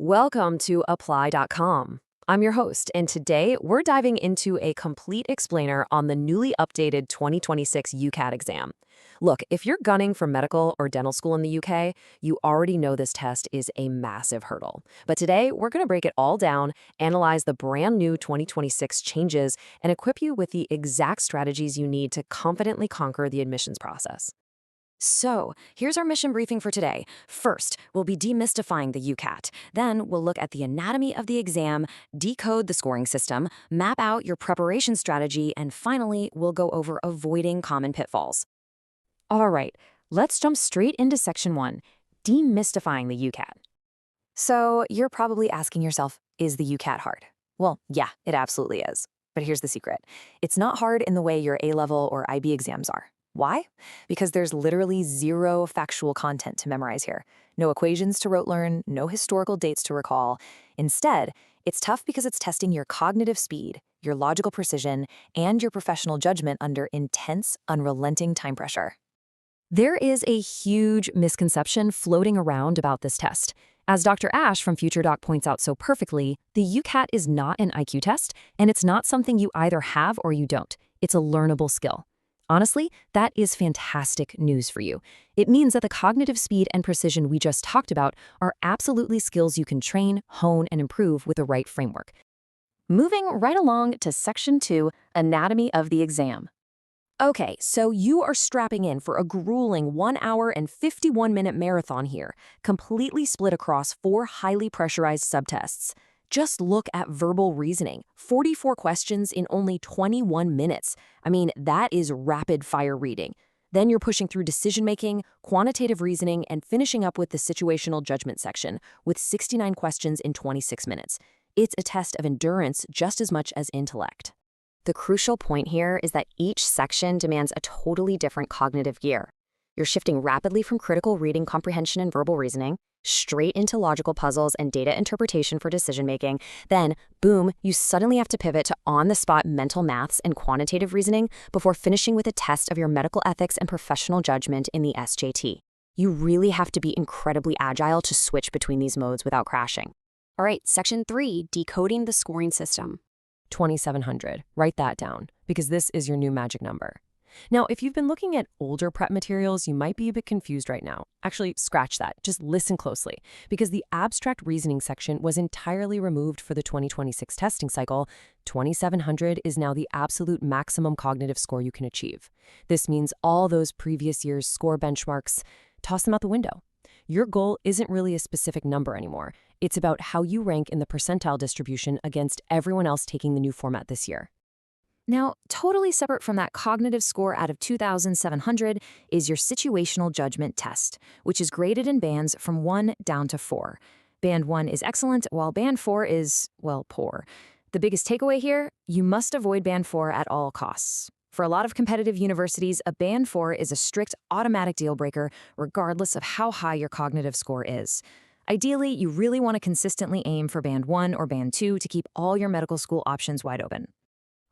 Welcome to Applaa.com. I'm your host, and today we're diving into a complete explainer on the newly updated 2026 UCAT exam. Look, if you're gunning for medical or dental school in the UK, you already know this test is a massive hurdle. But today, we're going to break it all down, analyze the brand new 2026 changes, and equip you with the exact strategies you need to confidently conquer the admissions process. So, here's our mission briefing for today. First, we'll be demystifying the UCAT. Then, we'll look at the anatomy of the exam, decode the scoring system, map out your preparation strategy, and finally, we'll go over avoiding common pitfalls. All right, let's jump straight into Section 1, demystifying the UCAT. So, you're probably asking yourself, is the UCAT hard? Well, yeah, it absolutely is. But here's the secret. It's not hard in the way your A-level or IB exams are. Why? Because there's literally zero factual content to memorize here. No equations to rote learn, no historical dates to recall. Instead, it's tough because it's testing your cognitive speed, your logical precision, and your professional judgment under intense, unrelenting time pressure. There is a huge misconception floating around about this test. As Dr. Ash from FutureDoc points out so perfectly, the UCAT is not an IQ test, and it's not something you either have or you don't. It's a learnable skill. Honestly, that is fantastic news for you. It means that the cognitive speed and precision we just talked about are absolutely skills you can train, hone, and improve with the right framework. Moving right along to Section 2, Anatomy of the Exam. Okay, so you are strapping in for a grueling 1 hour and 51-minute marathon here, completely split across 4 highly pressurized subtests. Just look at verbal reasoning, 44 questions in only 21 minutes. I mean, that is rapid-fire reading. Then you're pushing through decision-making, quantitative reasoning, and finishing up with the situational judgment section, with 69 questions in 26 minutes. It's a test of endurance just as much as intellect. The crucial point here is that each section demands a totally different cognitive gear. You're shifting rapidly from critical reading comprehension and verbal reasoning, straight into logical puzzles and data interpretation for decision-making. Then, boom, you suddenly have to pivot to on-the-spot mental maths and quantitative reasoning before finishing with a test of your medical ethics and professional judgment in the SJT. You really have to be incredibly agile to switch between these modes without crashing. All right, Section 3, decoding the scoring system. 2700. Write that down, because this is your new magic number. Now, if you've been looking at older prep materials, you might be a bit confused right now. Actually, scratch that. Just listen closely, because the abstract reasoning section was entirely removed for the 2026 testing cycle. 2700 is now the absolute maximum cognitive score you can achieve. This means all those previous years' score benchmarks, toss them out the window. Your goal isn't really a specific number anymore. It's about how you rank in the percentile distribution against everyone else taking the new format this year. Now, totally separate from that cognitive score out of 2,700 is your situational judgment test, which is graded in bands from 1 down to 4. Band 1 is excellent, while Band 4 is, well, poor. The biggest takeaway here, you must avoid Band 4 at all costs. For a lot of competitive universities, a Band 4 is a strict automatic deal breaker, regardless of how high your cognitive score is. Ideally, you really want to consistently aim for Band 1 or Band 2 to keep all your medical school options wide open.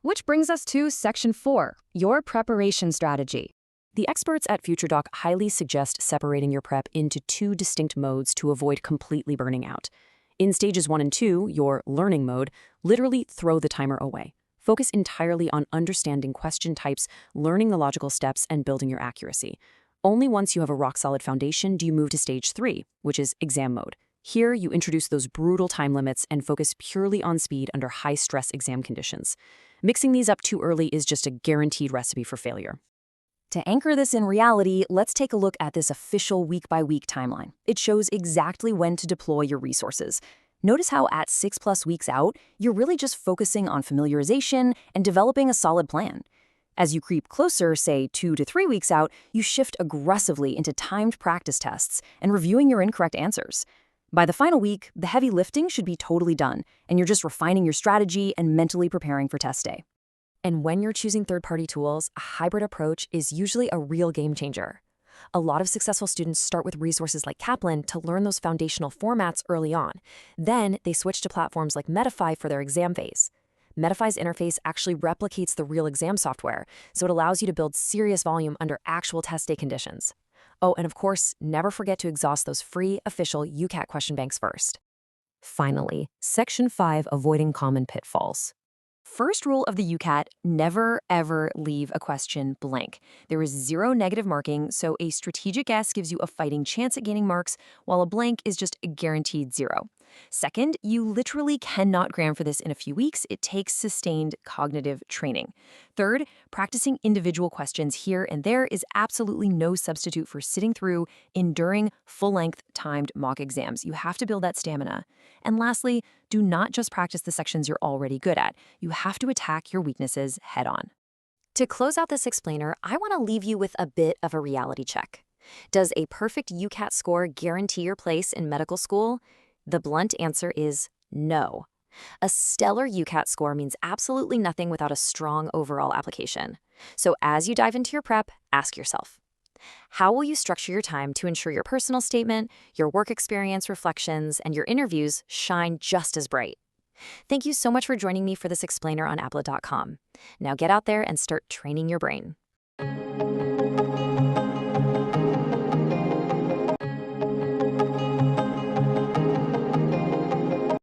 Which brings us to Section 4, your preparation strategy. The experts at FutureDoc highly suggest separating your prep into 2 distinct modes to avoid completely burning out. In stages 1 and 2, your learning mode, literally throw the timer away. Focus entirely on understanding question types, learning the logical steps, and building your accuracy. Only once you have a rock-solid foundation do you move to Stage 3, which is exam mode. Here, you introduce those brutal time limits and focus purely on speed under high-stress exam conditions. Mixing these up too early is just a guaranteed recipe for failure. To anchor this in reality, let's take a look at this official week-by-week timeline. It shows exactly when to deploy your resources. Notice how at 6+ weeks out, you're really just focusing on familiarization and developing a solid plan. As you creep closer, say 2 to 3 weeks out, you shift aggressively into timed practice tests and reviewing your incorrect answers. By the final week, the heavy lifting should be totally done, and you're just refining your strategy and mentally preparing for test day. And when you're choosing third-party tools, a hybrid approach is usually a real game changer. A lot of successful students start with resources like Kaplan to learn those foundational formats early on. Then they switch to platforms like Medify for their exam phase. Medify's interface actually replicates the real exam software, so it allows you to build serious volume under actual test day conditions. Oh, and of course, never forget to exhaust those free, official UCAT question banks first. Finally, Section 5, Avoiding Common Pitfalls. First rule of the UCAT, never ever leave a question blank. There is zero negative marking, so a strategic guess gives you a fighting chance at gaining marks, while a blank is just a guaranteed zero. Second, you literally cannot cram for this in a few weeks. It takes sustained cognitive training. Third, practicing individual questions here and there is absolutely no substitute for sitting through, enduring full-length timed mock exams. You have to build that stamina. And lastly, do not just practice the sections you're already good at. You have to attack your weaknesses head-on. To close out this explainer, I want to leave you with a bit of a reality check. Does a perfect UCAT score guarantee your place in medical school? The blunt answer is no. A stellar UCAT score means absolutely nothing without a strong overall application. So as you dive into your prep, ask yourself, how will you structure your time to ensure your personal statement, your work experience reflections, and your interviews shine just as bright? Thank you so much for joining me for this explainer on Applaa.com. Now get out there and start training your brain.